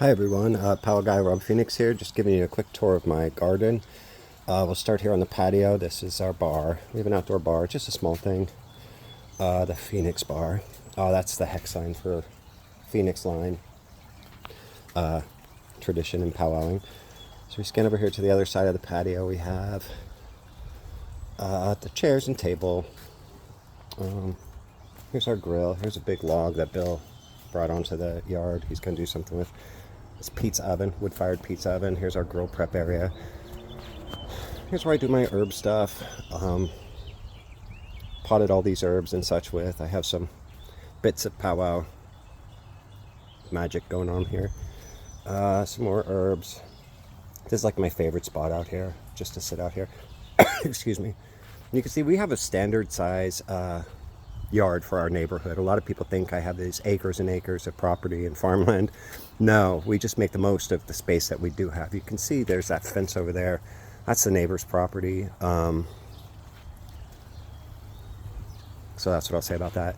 Hi everyone, Powwow Guy Rob Phoenix here, just giving you a quick tour of my garden. We'll start here on the patio. This is our bar. We have an outdoor bar, just a small thing. The Phoenix bar. That's the hex sign for Phoenix line tradition in powwowing. So we scan over here to the other side of the patio. We have the chairs and table. Here's our grill. Here's a big log that Bill brought onto the yard. He's going to do something with. This pizza oven, wood-fired pizza oven. Here's our grill prep area. Here's where I do my herb stuff. Potted all these herbs and such with. I have some bits of powwow magic going on here. Some more herbs. This is like my favorite spot out here, just to sit out here. Excuse me. You can see we have a standard size yard for our neighborhood. A lot of people think I have these acres and acres of property and farmland. No, we just make the most of the space that we do have. You can see there's that fence over there. That's the neighbor's property. So that's what I'll say about that.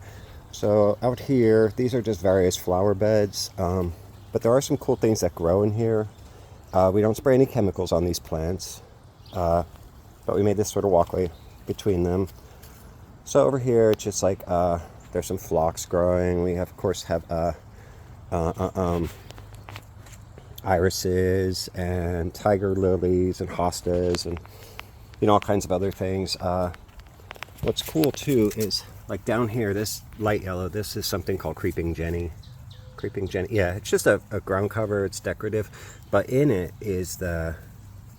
So out here, these are just various flower beds, but there are some cool things that grow in here. We don't spray any chemicals on these plants, but we made this sort of walkway between them. So over here, it's just like there's some phlox growing. We have, of course, have irises and tiger lilies and hostas and all kinds of other things. What's cool too is like down here, this light yellow. This is something called creeping Jenny. Creeping Jenny. Yeah, it's just a ground cover. It's decorative, but in it is the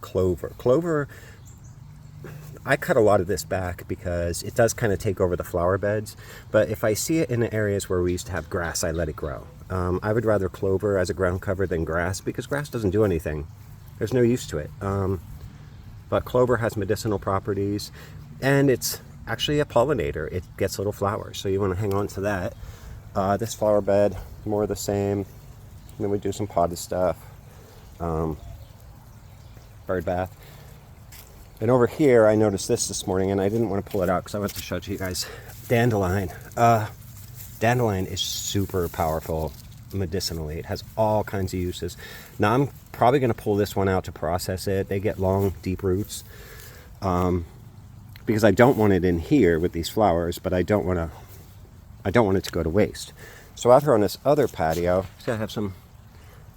clover. Clover. I cut a lot of this back because it does kind of take over the flower beds, but if I see it in the areas where we used to have grass, I let it grow. I would rather clover as a ground cover than grass because grass doesn't do anything. There's no use to it. But clover has medicinal properties and it's actually a pollinator. It gets little flowers, so you want to hang on to that. This flower bed, more of the same. And then we do some potted stuff. Bird bath. And over here, I noticed this morning, and I didn't want to pull it out because I want to show it to you guys. Dandelion. Dandelion is super powerful medicinally. It has all kinds of uses. Now, I'm probably going to pull this one out to process it. They get long, deep roots. Because I don't want it in here with these flowers, but I don't want it to go to waste. So out here on this other patio, see, I have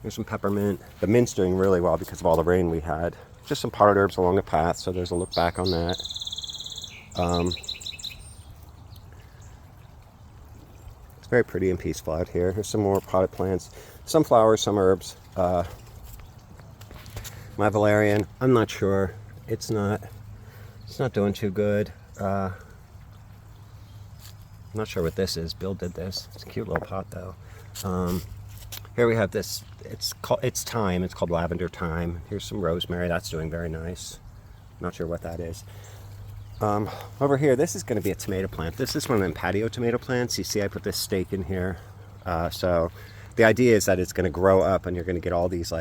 here's some peppermint. The mint's doing really well because of all the rain we had. Just some potted herbs along the path, so there's a look back on that. It's very pretty and peaceful out here. Here's some more potted plants, some flowers, some herbs. My valerian, I'm not sure. It's not doing too good. I'm not sure what this is. Bill did this. It's a cute little pot though. Here we have this, it's thyme, it's called lavender thyme. Here's some rosemary, that's doing very nice. Not sure what that is. Over here, this is going to be a tomato plant. This is one of them patio tomato plants. You see I put this stake in here. So the idea is that it's going to grow up and you're going to get all these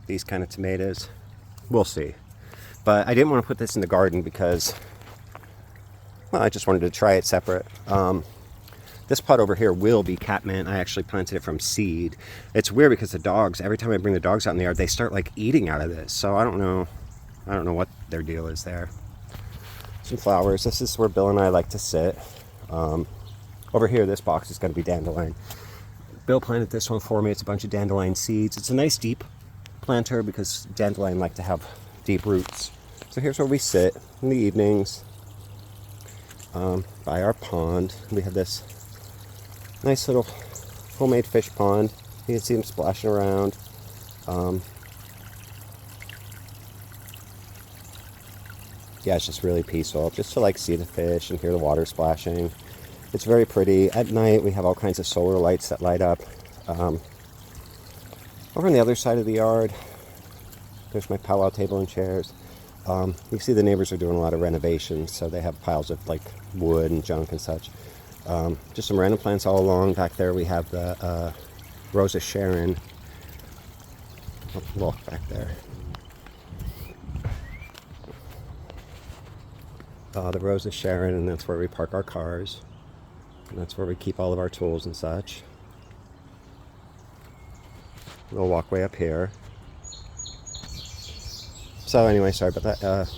these kind of tomatoes. We'll see. But I didn't want to put this in the garden because, well, I just wanted to try it separate. This pot over here will be catmint. I actually planted it from seed. It's weird because the dogs, every time I bring the dogs out in the yard, they start like eating out of this. So I don't know what their deal is there. Some flowers. This is where Bill and I like to sit. Over here, this box is going to be dandelion. Bill planted this one for me. It's a bunch of dandelion seeds. It's a nice deep planter because dandelion like to have deep roots. So here's where we sit in the evenings by our pond. We have this nice little homemade fish pond. You can see them splashing around. Yeah, it's just really peaceful just to like see the fish and hear the water splashing. It's very pretty. At night we have all kinds of solar lights that light up. Over on the other side of the yard, there's my powwow table and chairs. You see the neighbors are doing a lot of renovations, so they have piles of like wood and junk and such. Just some random plants all along. Back there we have the Rosa Sharon. Walk back there. The Rosa Sharon, and that's where we park our cars. And that's where we keep all of our tools and such. little walkway up here. So anyway, sorry about that.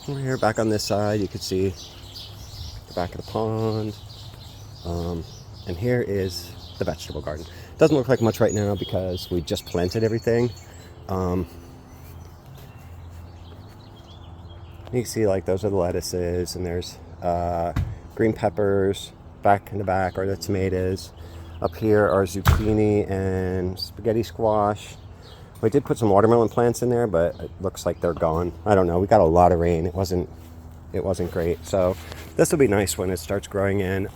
Over here, back on this side, you can see the back of the pond. And here is the vegetable garden. Doesn't look like much right now because we just planted everything. You can see like those are the lettuces, and there's green peppers back in the back are the tomatoes. Up here are zucchini and spaghetti squash. We did put some watermelon plants in there, but it looks like they're gone. I don't know. We got a lot of rain. It wasn't great. So this will be nice when it starts growing in.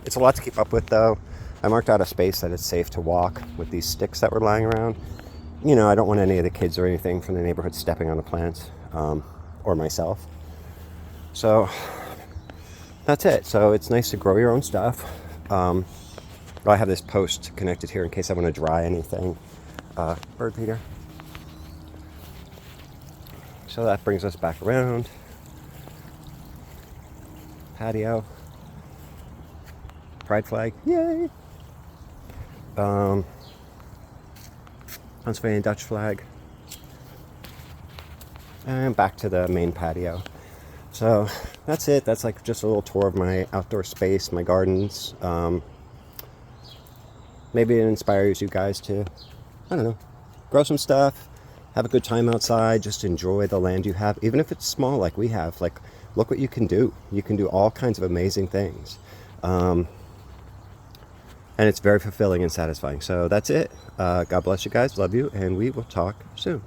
It's a lot to keep up with though. I marked out a space that it's safe to walk with these sticks that were lying around. You know, I don't want any of the kids or anything from the neighborhood stepping on the plants, or myself. So that's it. So it's nice to grow your own stuff. I have this post connected here in case I want to dry anything. Bird feeder. So that brings us back around. Patio. Pride flag. Yay! Pennsylvania Dutch flag. And back to the main patio. So that's it. That's like just a little tour of my outdoor space, my gardens. Maybe it inspires you guys to, I don't know, grow some stuff, have a good time outside, just enjoy the land you have, even if it's small like we have. Like, look what you can do. You can do all kinds of amazing things. And it's very fulfilling and satisfying. So that's it. God bless you guys. Love you. And we will talk soon.